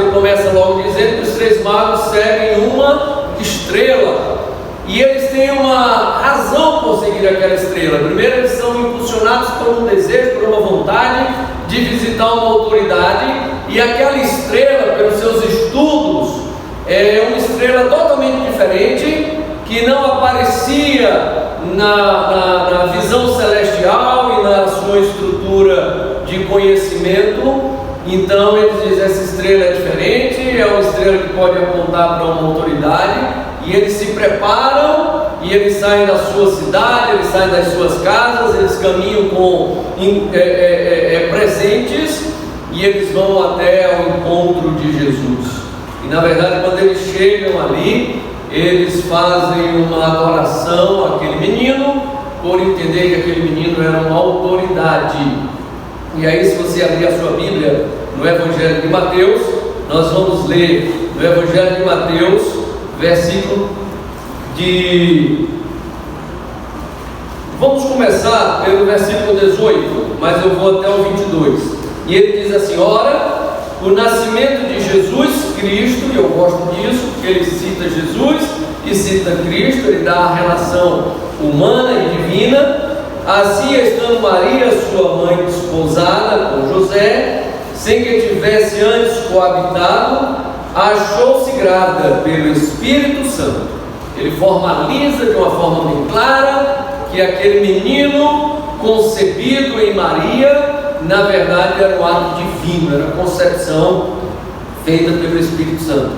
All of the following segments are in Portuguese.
ele começa logo dizendo que os três magos seguem uma estrela. E eles têm uma razão por seguir aquela estrela. Primeiro, eles são impulsionados por um desejo, por uma vontade de visitar uma autoridade. E aquela estrela, pelos seus estudos, é uma estrela totalmente diferente, que não aparecia na visão celestial e na sua estrutura de conhecimento. Então eles dizem: essa estrela é diferente, é uma estrela que pode apontar para uma autoridade. E eles se preparam, e eles saem da sua cidade, eles saem das suas casas, eles caminham com presentes, e eles vão até o encontro de Jesus. E na verdade, quando eles chegam ali, eles fazem uma adoração àquele menino, por entender que aquele menino era uma autoridade. E aí, se você abrir a sua Bíblia no Evangelho de Mateus, nós vamos ler no Evangelho de Mateus, versículo de... Vamos começar pelo versículo 18, mas eu vou até o 22. E ele diz assim: ora, o nascimento de Jesus Cristo, e eu gosto disso, porque ele cita Jesus e cita Cristo, ele dá a relação humana e divina. Assim, estando Maria, sua mãe, desposada com José, sem que tivesse antes coabitado, achou-se grávida pelo Espírito Santo. Ele formaliza de uma forma bem clara que aquele menino concebido em Maria, na verdade, era um ato divino, era a concepção feita pelo Espírito Santo.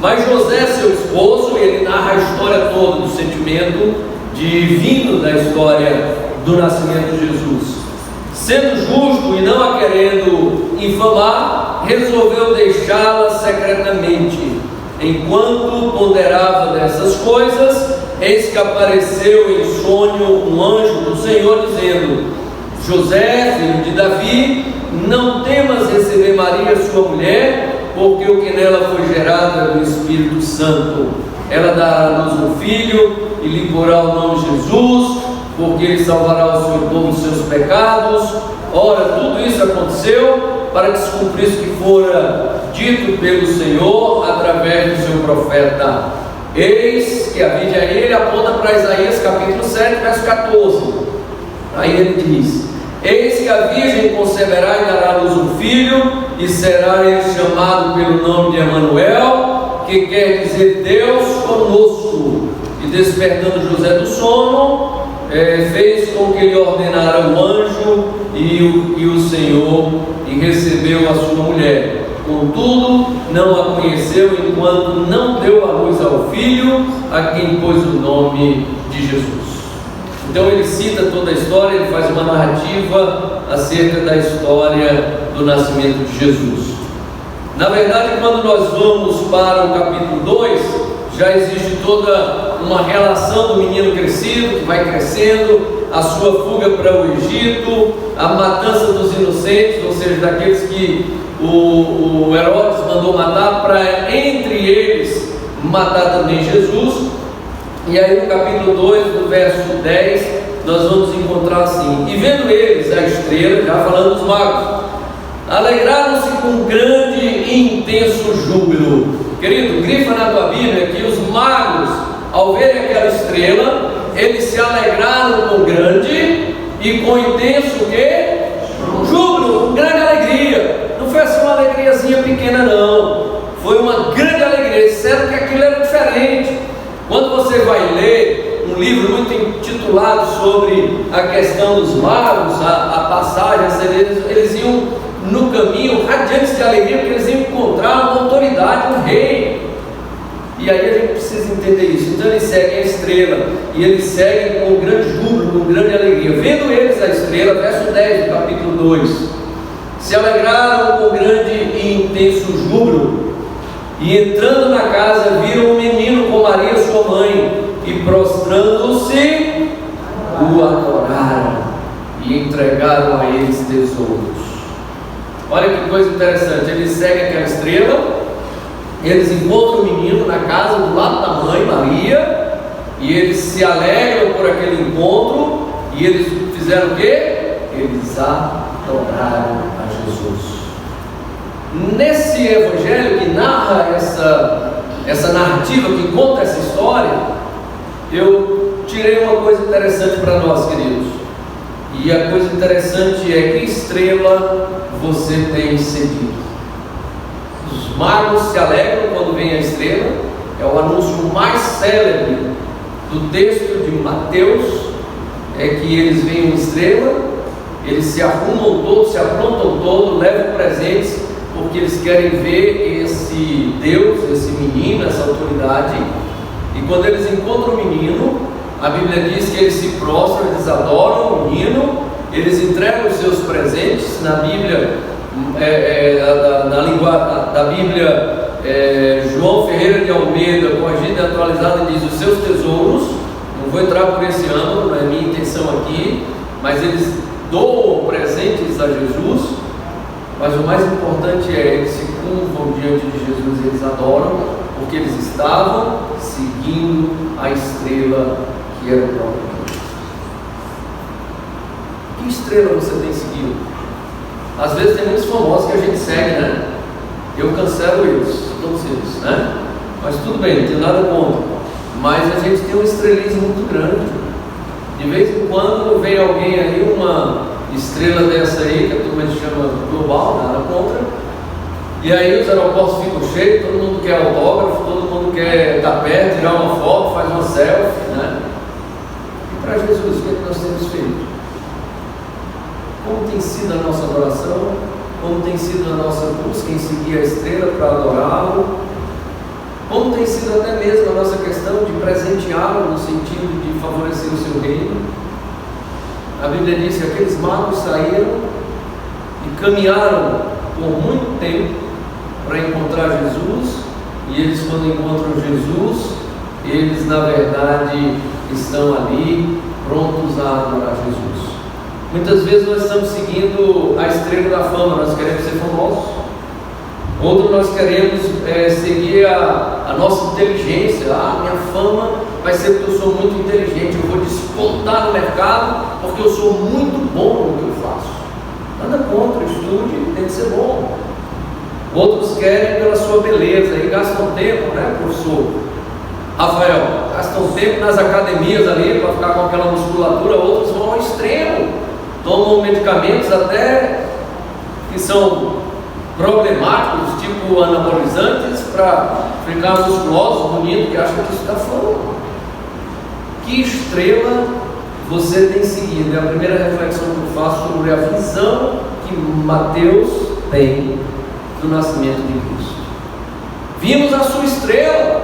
Mas José, seu esposo, ele narra a história toda do sentimento divino da história do nascimento de Jesus. Sendo justo e não a querendo infamar, resolveu deixá-la secretamente. Enquanto ponderava dessas coisas, eis que apareceu em sonho um anjo do Senhor, dizendo: José, filho de Davi, não temas receber Maria, sua mulher, porque o que nela foi gerado é do Espírito Santo. Ela dará à luz um filho e lhe porá o nome Jesus, porque ele salvará o seu povo dos seus pecados. Ora, tudo isso aconteceu para que se cumprisse o que fora dito pelo Senhor através do seu profeta. Eis que a vide a ele aponta para Isaías capítulo 7, verso 14. Aí ele diz: eis que a virgem conceberá e dará à luz um filho, e será ele chamado pelo nome de Emanuel, que quer dizer Deus conosco. E despertando José do sono, fez com que lhe ordenara o anjo e o Senhor, e recebeu a sua mulher. Contudo, não a conheceu enquanto não deu à luz ao filho, a quem pôs o nome de Jesus. Então ele cita toda a história, ele faz uma narrativa acerca da história do nascimento de Jesus. Na verdade, quando nós vamos para o capítulo 2, já existe toda uma relação do menino crescido, que vai crescendo, a sua fuga para o Egito, a matança dos inocentes, ou seja, daqueles que o Herodes mandou matar, para entre eles matar também Jesus. E aí no capítulo 2, do verso 10, nós vamos encontrar assim: e vendo eles a estrela, já falando dos magos, alegraram-se com grande e intenso júbilo. Querido, grifa na tua Bíblia que os magos, ao verem aquela estrela, eles se alegraram com grande e com intenso o quê? Júbilo, com grande alegria. Não foi assim uma alegriazinha pequena, não. Foi uma grande alegria, disseram que aquilo era diferente. Quando você vai ler um livro muito intitulado sobre a questão dos magos, a passagem, eles iam no caminho radiantes de alegria, porque eles iam encontrar uma autoridade, um rei. E aí a gente precisa entender isso. Então eles seguem a estrela, e eles seguem com grande júbilo, com grande alegria. Vendo eles a estrela, verso 10 do capítulo 2, se alegraram com grande e intenso júbilo, e entrando na casa viram um menino com Maria sua mãe, e prostrando-se o adoraram e entregaram a eles tesouros. Olha que coisa interessante, eles seguem aquela estrela, eles encontram o menino na casa do lado da mãe Maria, e eles se alegram por aquele encontro, e eles fizeram o quê? Eles adoraram a Jesus. Nesse evangelho que narra essa narrativa, que conta essa história, eu tirei uma coisa interessante para nós, queridos. E a coisa interessante é: que estrela você tem seguido? Os magos se alegram quando vem a estrela. É o anúncio mais célebre do texto de Mateus, é que eles veem uma estrela, eles se arrumam todos, se aprontam todos, levam presentes, porque eles querem ver esse Deus, esse menino, essa autoridade. E quando eles encontram o menino, a Bíblia diz que eles se prostram, eles adoram o menino, eles entregam os seus presentes. Na Bíblia, na língua da Bíblia, João Ferreira de Almeida, corrigida e atualizada, diz os seus tesouros. Não vou entrar por esse âmbito, não é minha intenção aqui, mas eles doam presentes a Jesus. Mas o mais importante é: eles se curvam diante de Jesus, eles adoram, porque eles estavam seguindo a estrela que era o próprio Deus. Que estrela você tem seguido? Às vezes tem muitos famosos que a gente segue, né? Eu cancelo eles, todos eles, né? Mas tudo bem, não tenho nada contra. Mas a gente tem um estrelismo muito grande. De vez em quando vem alguém aí, uma estrela dessa aí, que a turma chama global, nada contra. E aí os aeroportos ficam cheios, todo mundo quer autógrafo, todo mundo quer estar perto, tirar uma foto, faz uma selfie, né? E para Jesus, o que é que nós temos feito? Como tem sido a nossa adoração? Como tem sido a nossa busca em seguir a estrela para adorá-lo? Como tem sido até mesmo a nossa questão de presenteá-lo no sentido de favorecer o seu reino? A Bíblia diz que aqueles magos saíram e caminharam por muito tempo para encontrar Jesus, e eles, quando encontram Jesus, eles na verdade estão ali prontos a adorar Jesus. Muitas vezes nós estamos seguindo a estrela da fama, nós queremos ser famosos. Outro, nós queremos seguir a nossa inteligência. Minha fama vai ser porque eu sou muito inteligente, eu vou despontar no mercado porque eu sou muito bom no que eu faço. Nada contra, estude, tem que ser bom. Outros querem pela sua beleza e gastam tempo, né, professor Rafael? Gastam tempo nas academias ali para ficar com aquela musculatura. Outros vão ao extremo, tomam medicamentos até que são problemáticos, tipo anabolizantes, para ficar musculoso, bonito, que acham que isso dá fama. Que estrela você tem seguido? É a primeira reflexão que eu faço sobre a visão que Mateus tem do nascimento de Cristo. Vimos a sua estrela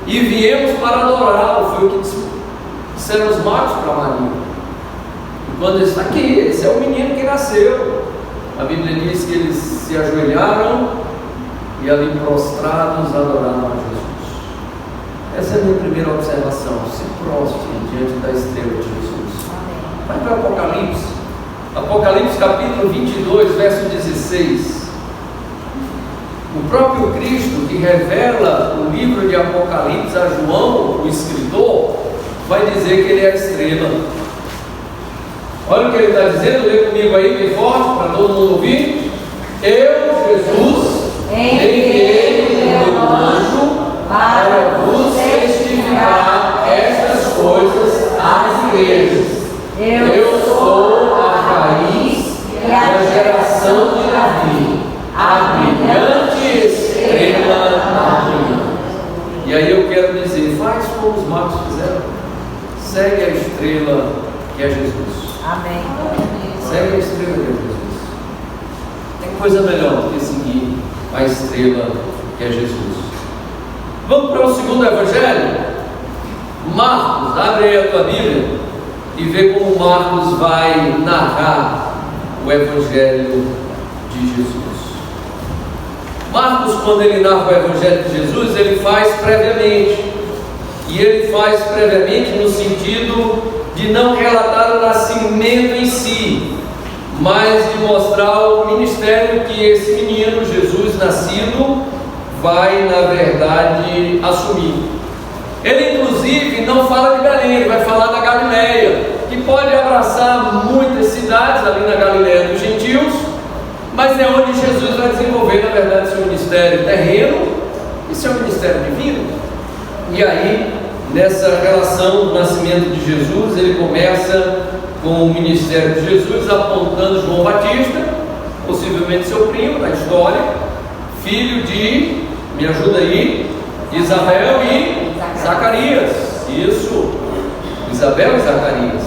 e viemos para adorá-lo, foi o que disseram os magos para Maria. E quando ele está aqui, esse é o menino que nasceu, a Bíblia diz que eles se ajoelharam e ali prostrados adoraram a Jesus. Essa é a minha primeira observação: se prostre diante da estrela de Jesus. Vai para Apocalipse, Apocalipse capítulo 22, verso 16. O próprio Cristo, que revela o livro de Apocalipse a João, o escritor, vai dizer que ele é a estrela. Olha o que ele está dizendo, lê comigo aí bem forte, para todo mundo ouvir. Eu, Jesus, enviei o meu anjo para vos testificar estas coisas às igrejas. Eu sou a raiz e a geração de Davi, a brilhante estrela da manhã. E aí eu quero dizer: faz como os magos fizeram, segue a estrela que é Jesus. Amém. Segue a estrela que é Jesus. Tem coisa melhor do que seguir a estrela que é Jesus. Vamos para o segundo evangelho? Marcos, abre aí a tua Bíblia e vê como Marcos vai narrar o evangelho de Jesus. Marcos, quando ele narra o evangelho de Jesus, ele faz previamente. E ele faz previamente no sentido de não relatar o nascimento em si, mas de mostrar o ministério que esse menino, Jesus nascido, vai na verdade assumir. Ele inclusive não fala de Belém, ele vai falar da Galileia, que pode abraçar muitas cidades ali na Galileia dos gentios, mas é onde Jesus vai desenvolver, na verdade, seu ministério terreno e seu ministério divino. E aí, nessa relação do nascimento de Jesus, ele começa com o ministério de Jesus apontando João Batista, possivelmente seu primo na história, filho de, me ajuda aí, Isabel e Zacarias. Isso, Isabel e Zacarias.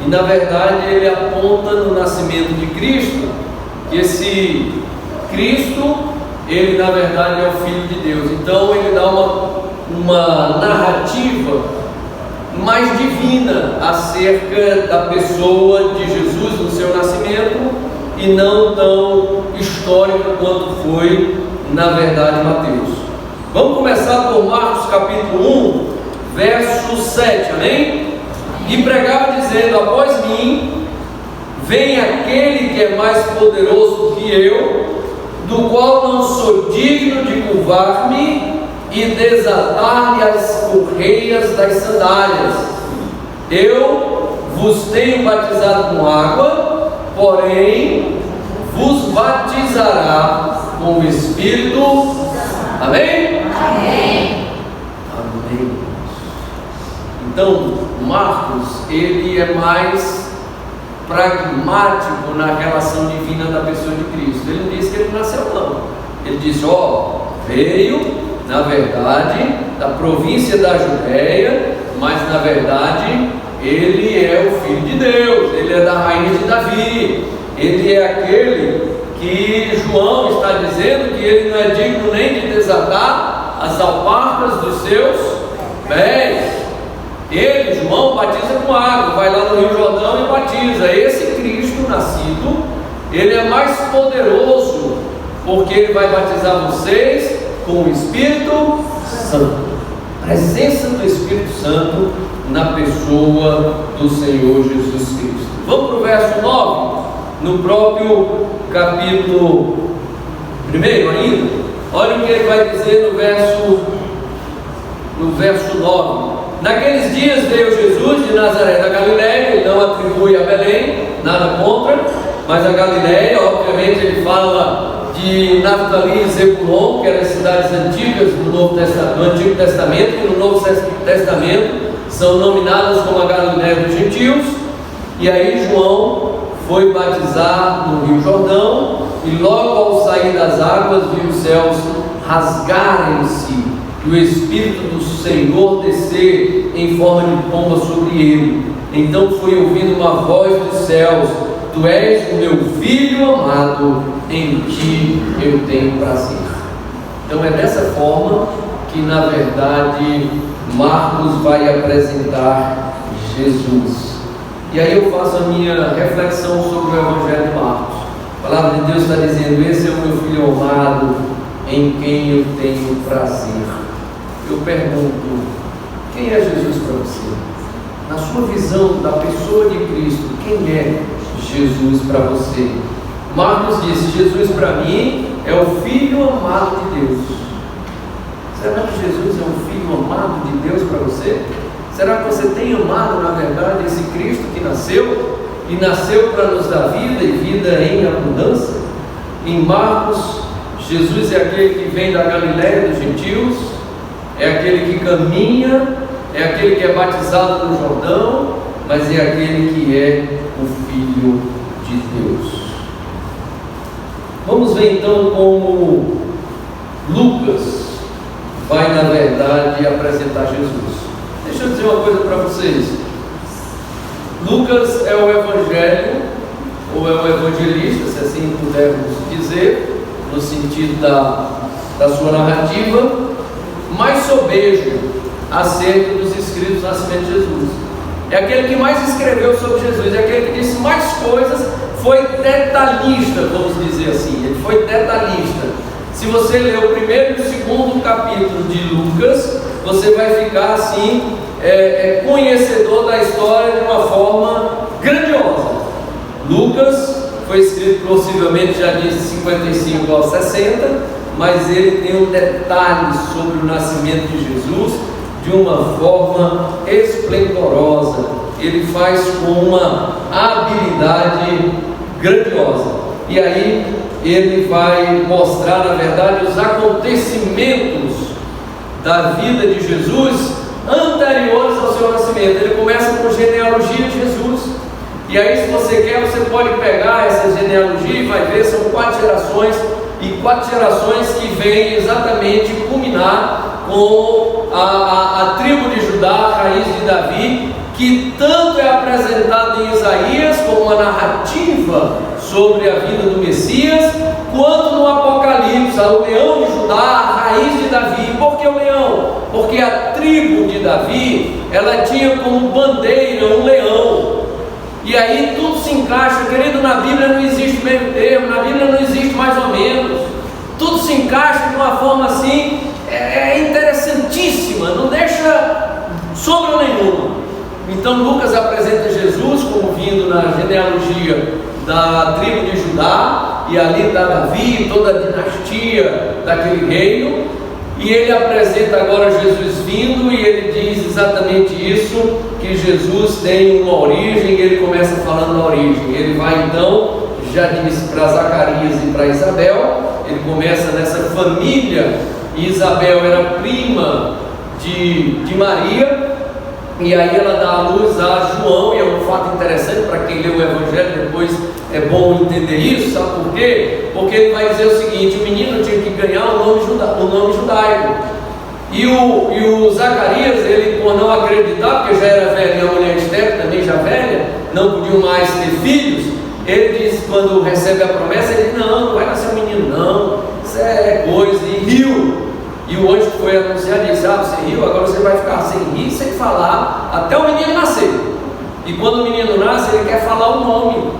E na verdade ele aponta no nascimento de Cristo, que esse Cristo, ele na verdade é o Filho de Deus. Então ele dá uma narrativa mais divina acerca da pessoa de Jesus no seu nascimento, e não tão histórica quanto foi na verdade Mateus. Vamos começar por Marcos capítulo 1, verso 7, amém? E pregava dizendo: após mim vem aquele que é mais poderoso que eu, do qual não sou digno de curvar-me e desatar-lhe as correias das sandálias. Eu vos tenho batizado com água, porém vos batizará com o Espírito. Amém? Amém. Amém. Então, Marcos, ele é mais pragmático na relação divina da pessoa de Cristo. Ele não diz que ele nasceu, não. Ele diz: veio, na verdade, da província da Judéia, mas na verdade ele é o Filho de Deus, ele é da rainha de Davi, ele é aquele que João está dizendo que ele não é digno nem de desatar as alparcas dos seus pés. Ele, João, batiza com água, vai lá no Rio Jordão e batiza. Esse Cristo nascido, ele é mais poderoso, porque ele vai batizar vocês com o Espírito Santo. Presença do Espírito Santo na pessoa do Senhor Jesus Cristo. Vamos para o verso 9, no próprio capítulo 1 ainda. Olha o que ele vai dizer no verso 9. Naqueles dias veio Jesus de Nazaré da Galiléia. Ele não atribui a Belém, nada contra, mas a Galiléia, obviamente ele fala de Naftali e Zebulon, que eram as cidades antigas do Antigo Testamento, que no Novo Testamento são nominadas como a Galiléia dos gentios. E aí João foi batizar no Rio Jordão, e logo ao sair das águas viu os céus rasgarem-se e o Espírito do Senhor descer em forma de pomba sobre ele. Então foi ouvindo uma voz dos céus: Tu és o meu Filho amado, em ti eu tenho prazer. Então é dessa forma que na verdade Marcos vai apresentar Jesus. E aí eu faço a minha reflexão sobre o Evangelho de Marcos. A palavra de Deus está dizendo: esse é o meu Filho amado, em quem eu tenho prazer. Eu pergunto: quem é Jesus para você? Na sua visão da pessoa de Cristo, quem é Jesus para você? Marcos diz: Jesus para mim é o Filho amado de Deus. Será que Jesus é um Filho amado de Deus para você? Será que você tem amado, na verdade, esse Cristo que nasceu? E nasceu para nos dar vida e vida em abundância? Em Marcos, Jesus é aquele que vem da Galiléia dos gentios, é aquele que caminha, é aquele que é batizado no Jordão, mas é aquele que é o Filho de Deus. Vamos ver então como Lucas vai, na verdade, apresentar Jesus. Deixa eu dizer uma coisa para vocês. Lucas é o evangelho, ou é o evangelista, se assim pudermos dizer, no sentido da sua narrativa, mais sobejo acerca dos escritos do nascimento de Jesus. É aquele que mais escreveu sobre Jesus, é aquele que disse mais coisas, foi detalhista, vamos dizer assim, ele foi detalhista. Se você ler o primeiro e o segundo capítulo de Lucas, você vai ficar assim, conhecedor da história de uma forma grandiosa. Lucas foi escrito possivelmente, já disse, de 55 aos 60, mas ele tem um detalhe sobre o nascimento de Jesus de uma forma esplendorosa. Ele faz com uma habilidade grandiosa. e aí ele vai mostrar, na verdade, os acontecimentos da vida de Jesus anteriores ao seu nascimento. Ele começa com a genealogia de Jesus, e aí, se você quer, você pode pegar essa genealogia e vai ver, são 4 gerações, e 4 gerações que vêm exatamente culminar com a tribo de Judá, a raiz de Davi, que tanto é apresentado em Isaías como uma narrativa sobre a vida do Messias, quanto no Apocalipse, o leão de Judá, a raiz de Davi. Por que o leão? Porque a tribo de Davi, ela tinha como bandeira um leão. E aí tudo se encaixa, querido. Na Bíblia não existe meio termo, na Bíblia não existe mais ou menos, tudo se encaixa de uma forma assim, interessantíssima, não deixa sombra nenhuma. Então Lucas apresenta Jesus como vindo na genealogia da tribo de Judá, e ali está Davi, toda a dinastia daquele reino, e ele apresenta agora Jesus vindo, e ele diz exatamente isso, que Jesus tem uma origem, e ele começa falando da origem. Ele vai então, já disse para Zacarias e para Isabel, ele começa nessa família. Isabel era prima de Maria, e aí ela dá a luz a João, e é um fato interessante para quem lê o Evangelho depois, é bom entender isso. Sabe por quê? Porque ele vai dizer o seguinte: o menino tinha que ganhar o nome judaico, e o Zacarias, ele, por não acreditar, porque já era velho, e a mulher Esther também já velha, não podiam mais ter filhos, ele diz, quando recebe a promessa, ele diz: não vai nascer um menino não, isso é coisa, e riu. E o anjo que foi anunciar disse: você riu, agora você vai ficar sem rir, sem falar, até o menino nascer. E quando o menino nasce, ele quer falar o nome,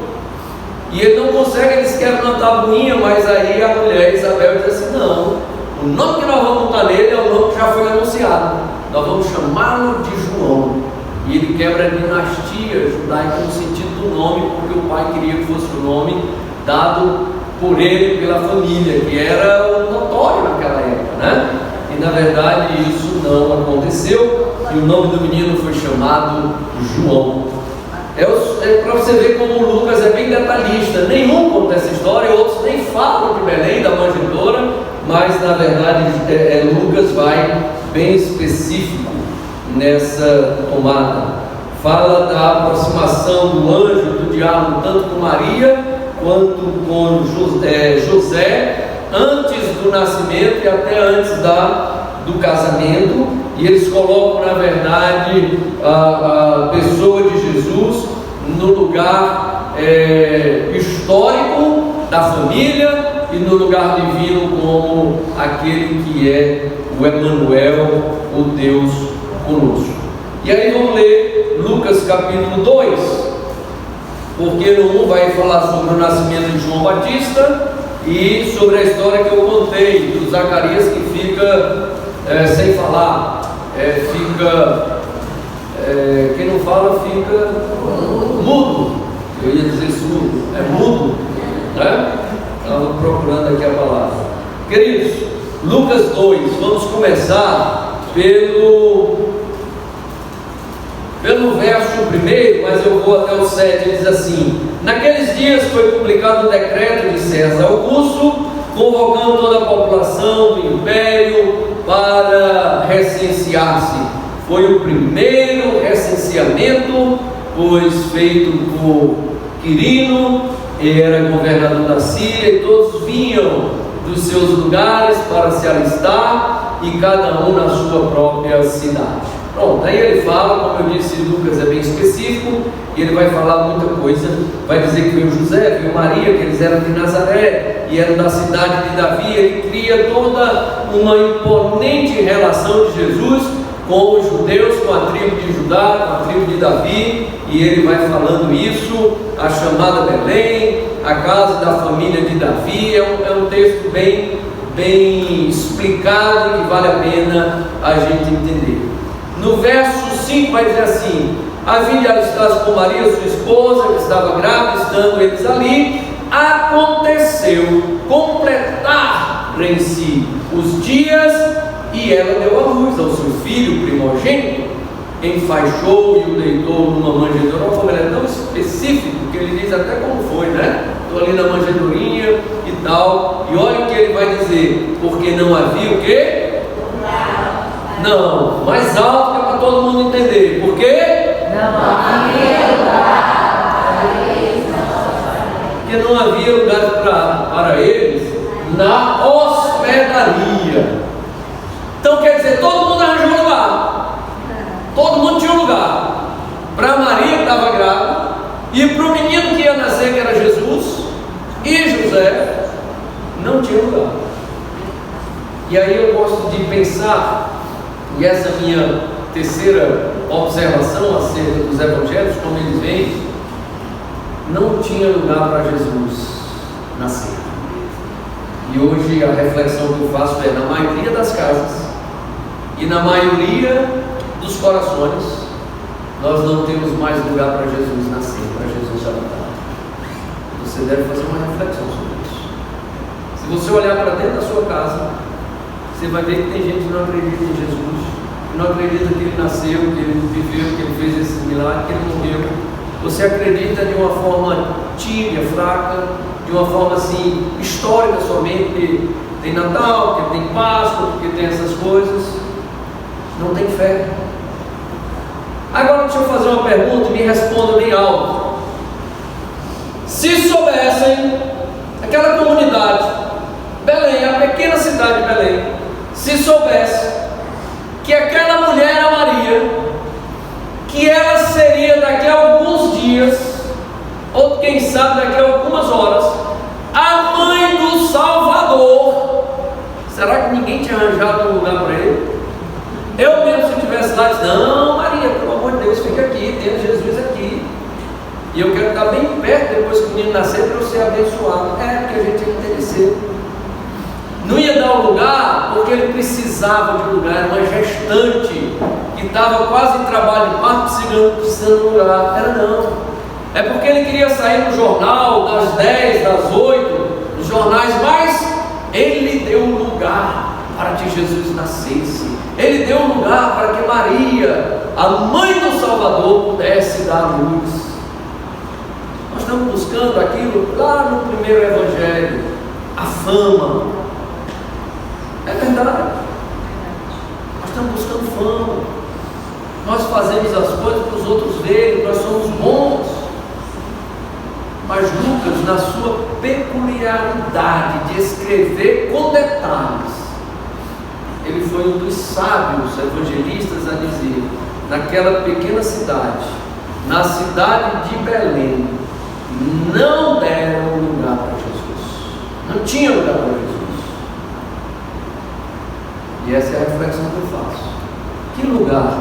e ele não consegue, eles querem uma tabuinha, mas aí a mulher Isabel diz assim: não, o nome que nós vamos botar nele é o nome que já foi anunciado, nós vamos chamá-lo de João. E ele quebra a dinastia judaica no sentido do nome, porque o pai queria que fosse o nome dado por ele, pela família, que era o notório naquela época, né? E na verdade isso não aconteceu, e o nome do menino foi chamado João. É para você ver como o Lucas é bem detalhista. Nenhum conta essa história, outros nem falam de Belém, da manjedoura, mas na verdade Lucas vai bem específico nessa tomada. Fala da aproximação do anjo, do diálogo, tanto com Maria quanto com José, antes do nascimento e até antes do casamento, e eles colocam, na verdade, a pessoa de Jesus no lugar histórico da família e no lugar divino como aquele que é o Emanuel, o Deus conosco. E aí vamos ler Lucas capítulo 2, porque no 1 vai falar sobre o nascimento de João Batista e sobre a história que eu contei do Zacarias, que fica sem falar, quem não fala fica mudo. Eu ia dizer surdo, é mudo, né? Estava procurando aqui a palavra. Queridos, Lucas 2, vamos começar pelo verso 1, mas eu vou até o 7. Ele diz assim: naqueles dias foi publicado o decreto de César Augusto, convocando toda a população do império para recensear-se. Foi o primeiro recenseamento, pois feito por Quirino, ele era governador da Síria, e todos vinham dos seus lugares para se alistar, e cada um na sua própria cidade. Pronto, aí ele fala, como eu disse, Lucas é bem específico, e ele vai falar muita coisa. Vai dizer que veio José, veio Maria, que eles eram de Nazaré, e eram da cidade de Davi. Ele cria toda uma imponente relação de Jesus com os judeus, com a tribo de Judá, com a tribo de Davi, e ele vai falando isso, a chamada Belém, a casa da família de Davi. É um texto bem explicado, que vale a pena a gente entender. No verso 5 vai dizer assim: havia de alistar-se com Maria, sua esposa, que estava grávida. Estando eles ali, aconteceu completar-se os dias, e ela deu à luz ao seu filho primogênito, enfaixou e o deitou numa manjedoura. Como ele é tão específico que ele diz até como foi, né? estou ali na manjedorinha e tal. E olha o que ele vai dizer: porque não havia o quê? Não, mais alto que é para todo mundo entender. Por quê? Não havia lugar para eles. Porque não havia lugar para eles na hospedaria. Então quer dizer, todo mundo arranjou lugar. Todo mundo tinha um lugar. Para Maria que estava grávida, e para o menino que ia nascer, que era Jesus, e José, não tinha lugar. E aí eu gosto de pensar, e essa minha terceira observação acerca dos evangelhos, como eles vêm, não tinha lugar para Jesus nascer. E hoje a reflexão que eu faço é: na maioria das casas e na maioria dos corações, nós não temos mais lugar para Jesus nascer, para Jesus habitar. Você deve fazer uma reflexão sobre isso. Se você olhar para dentro da sua casa, você vai ver que tem gente que não acredita em Jesus, que não acredita que ele nasceu, que ele viveu, que ele fez esse milagre, que ele morreu. Você acredita de uma forma tíbia, fraca, de uma forma assim, histórica somente, que tem Natal, que tem Páscoa, que tem essas coisas. Não tem fé. Agora deixa eu fazer uma pergunta e me responda bem alto. Se soubessem, aquela comunidade, Belém, a pequena cidade de Belém, se soubesse que aquela mulher era Maria, que ela seria daqui a alguns dias, ou quem sabe daqui a algumas horas, a mãe do Salvador, será que ninguém tinha arranjado um lugar para ele? Eu mesmo, se eu estivesse lá, disse: não, Maria, pelo amor de Deus, fica aqui, tem Jesus aqui. E eu quero estar bem perto depois que o menino nascer, para eu ser abençoado. Porque a gente ia envelhecer. Não ia dar um lugar, porque ele precisava de um lugar. Era uma gestante que estava quase em trabalho de parto, precisando de um lugar. Era não. É porque ele queria sair no jornal, das 10, das 8, nos jornais, mas ele deu um lugar para que Jesus nascesse. Ele deu um lugar para que Maria, a mãe do Salvador, pudesse dar luz. Nós estamos buscando aquilo lá no primeiro evangelho, a fama. É verdade. Nós estamos buscando fama. Nós fazemos as coisas para os outros verem, nós somos bons. Mas Lucas, na sua peculiaridade de escrever com detalhes, ele foi um dos sábios evangelistas a dizer: naquela pequena cidade, na cidade de Belém, não deram lugar para Jesus. Não tinha lugar para Jesus. E essa é a reflexão que eu faço. Que lugar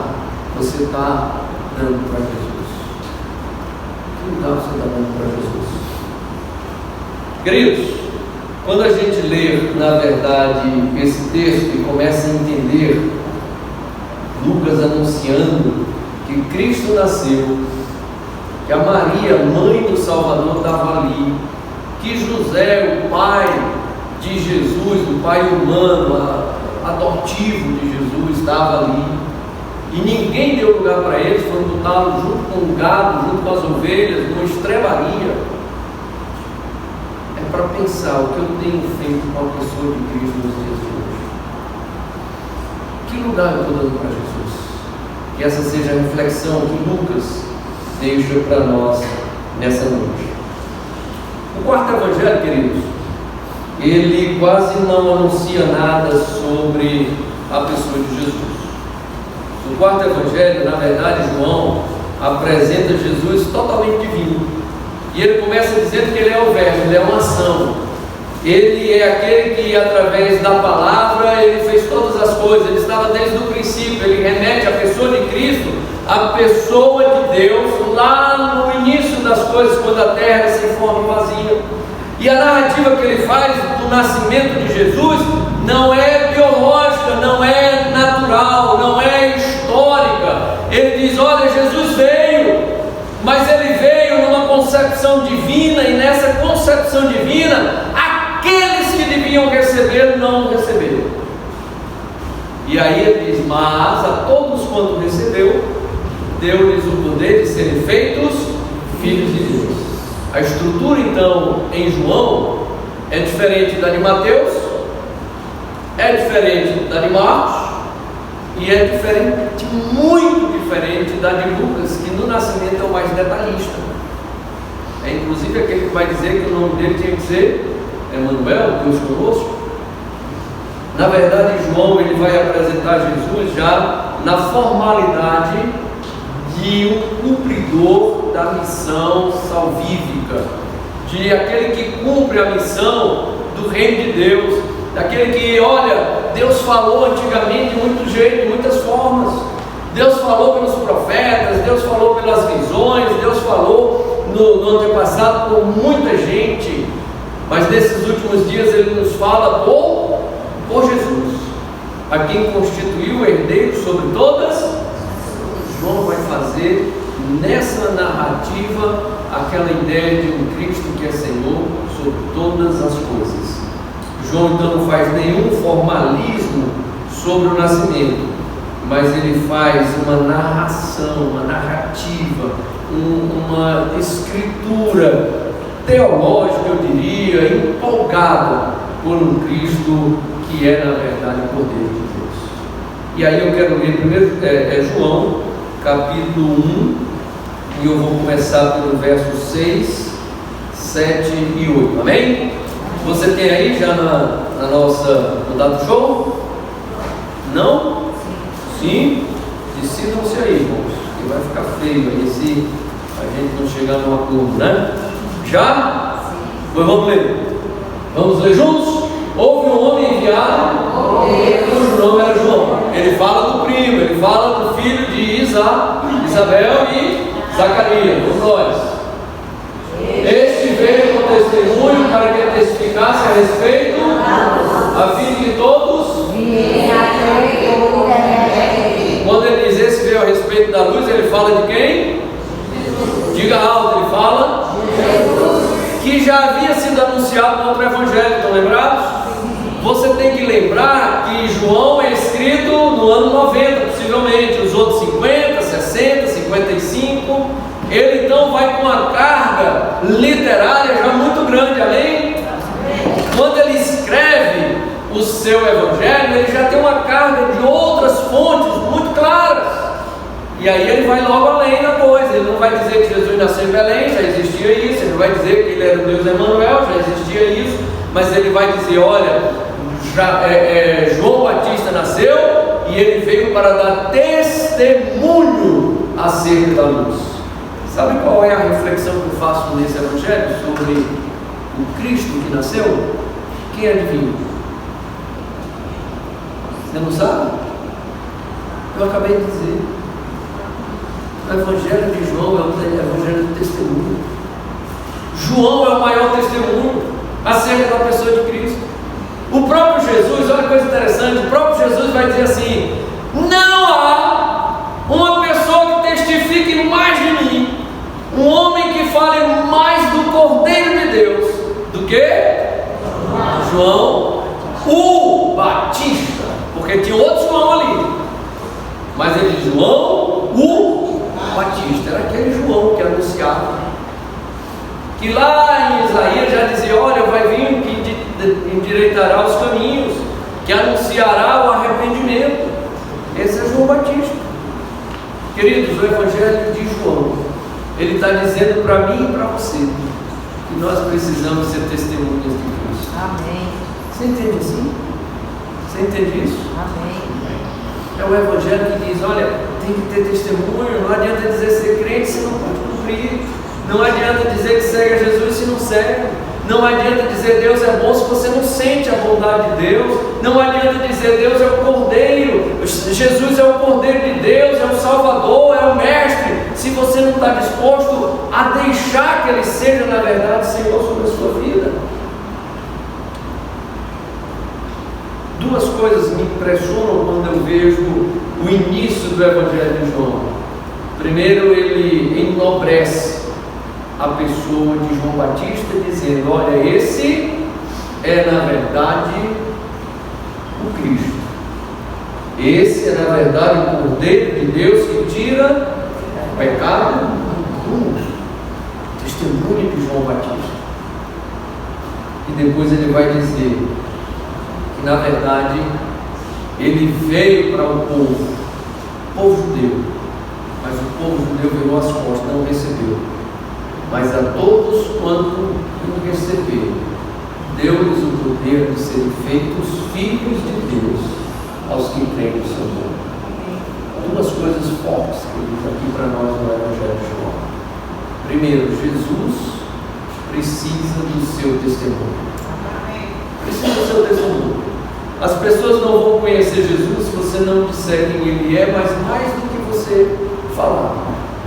você está dando para Jesus? Que lugar você está dando para Jesus? Queridos, quando a gente lê, na verdade, esse texto e começa a entender Lucas anunciando que Cristo nasceu, que a Maria, mãe do Salvador, estava ali, que José, o pai de Jesus, o pai humano, adotivo de Jesus, estava ali, e ninguém deu lugar para eles, foram botados junto com o gado, junto com as ovelhas, numa estrebaria. É para pensar o que eu tenho feito com a pessoa de Cristo nos dias de hoje. Que lugar eu estou dando para Jesus? Que essa seja a reflexão que Lucas deixa para nós nessa noite. O quarto evangelho, queridos, ele quase não anuncia nada sobre a pessoa de Jesus. O quarto evangelho, na verdade, João apresenta Jesus totalmente divino. E ele começa dizendo que ele é o verbo, ele é uma ação. Ele é aquele que, através da palavra, ele fez todas as coisas. Ele estava desde o princípio. Ele remete a pessoa de Cristo, a pessoa de Deus, lá no início das coisas, quando a terra era sem forma e vazia. E a narrativa que ele faz do nascimento de Jesus não é biológica, não é natural, não é histórica. Ele diz: olha, Jesus veio, mas ele veio numa concepção divina, e nessa concepção divina, aqueles que deviam receber não receberam. E aí ele diz: mas a todos quanto recebeu, deu-lhes o poder de serem feitos filhos de Deus. A estrutura então em João é diferente da de Mateus, é diferente da de Marcos e é diferente, muito diferente da de Lucas, que no nascimento é o mais detalhista. É inclusive aquele que vai dizer que o nome dele tinha que ser Emanuel, Deus conosco. Na verdade, João ele vai apresentar Jesus já na formalidade de um cumpridor da missão salvífica, de aquele que cumpre a missão do reino de Deus, daquele que, olha, Deus falou antigamente de muito jeito, de muitas formas. Deus falou pelos profetas, Deus falou pelas visões, Deus falou no antepassado por muita gente, mas nesses últimos dias Ele nos fala por Jesus, a quem constituiu o herdeiro sobre todas. João vai fazer nessa narrativa aquela ideia de um Cristo que é Senhor sobre todas as coisas. João então não faz nenhum formalismo sobre o nascimento, mas ele faz uma narração, uma narrativa, uma escritura teológica, eu diria, empolgada por um Cristo que é na verdade o Cordeiro de Deus. E aí eu quero ler primeiro João capítulo 1, e eu vou começar pelo verso 6, 7 e 8, amém? Você tem aí já na nossa, no dado show? Não? Sim? Decidam-se aí, irmãos, que vai ficar feio aí se a gente não chegar num acordo, né? Já? Pois vamos ler. Vamos ler juntos? Houve um homem enviado, cujo nome era João. Ele fala do primo, ele fala do filho de Isabel e Zacarias, os nós. Este veio com testemunho para que testificasse a respeito, a fim de que todos. Quando ele diz esse veio a respeito da luz, ele fala de quem? Diga alto, ele fala que já havia sido anunciado no outro evangelho, estão lembrados? Você tem que lembrar que João é escrito no ano 90, possivelmente, os outros 50, 60, 55. Ele então vai com uma carga literária já muito grande, além. Quando ele escreve o seu evangelho, ele já tem uma carga de outras fontes muito claras. E aí ele vai logo além da coisa. Ele não vai dizer que Jesus nasceu em Belém, já existia isso. Ele vai dizer que ele era o Deus Emanuel, já existia isso. Mas ele vai dizer, olha, João Batista nasceu e ele veio para dar testemunho acerca da luz. Sabe qual é a reflexão que eu faço nesse evangelho sobre o Cristo que nasceu? Quem adivinha? Você não sabe? Eu acabei de dizer. O evangelho de João é o evangelho do testemunho. João é o maior testemunho acerca da pessoa de Cristo. O próprio Jesus, olha que coisa interessante, o próprio Jesus vai dizer assim: não há uma pessoa que testifique mais de mim, um homem que fale mais do Cordeiro de Deus do que João o Batista, porque tinha outro João ali, mas ele diz João o Batista, era aquele João que anunciava, que lá em Isaías já dizia, olha, vai vir um que endireitará os caminhos, que anunciará o arrependimento. Esse é João Batista. Queridos, o evangelho de João, ele está dizendo para mim e para você que nós precisamos ser testemunhas de Cristo. Amém. Você entende assim? Você entende isso? Amém. É o evangelho que diz, olha, tem que ter testemunho, não adianta dizer ser crente se não pode cumprir, não adianta dizer que segue a Jesus se não segue, não adianta dizer Deus é bom se você não sente a bondade de Deus, não adianta dizer Deus é o Cordeiro, Jesus é o Cordeiro de Deus, é o Salvador, é o Mestre, se você não está disposto a deixar que Ele seja na verdade Senhor sobre a sua vida. Duas coisas me impressionam quando eu vejo o início do Evangelho de João. Primeiro, ele enobrece a pessoa de João Batista, dizendo, olha, esse é na verdade o Cristo, esse é na verdade o Cordeiro de Deus que tira o pecado do mundo. testemunho de João Batista. E depois ele vai dizer que, na verdade, ele veio para o povo judeu, mas o povo judeu virou as costas, não recebeu. Mas a todos quanto o receberam, deu-lhes o poder de serem feitos filhos de Deus, aos que creem no seu nome. Duas coisas fortes que ele diz aqui para nós no Evangelho de João. Primeiro, Jesus precisa do seu testemunho. Precisa do seu testemunho. As pessoas não vão conhecer Jesus se você não disser quem Ele é, mas mais do que você falar,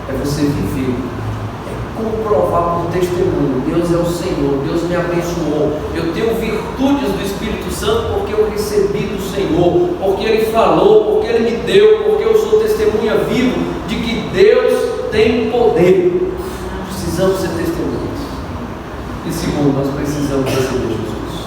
é você viver, é comprovar por testemunho. Deus é o Senhor, Deus me abençoou, eu tenho virtudes do Espírito Santo porque eu recebi do Senhor, porque Ele falou, porque Ele me deu, porque eu sou testemunha vivo de que Deus tem poder. Precisamos ser testemunhas. E segundo, nós precisamos receber Jesus.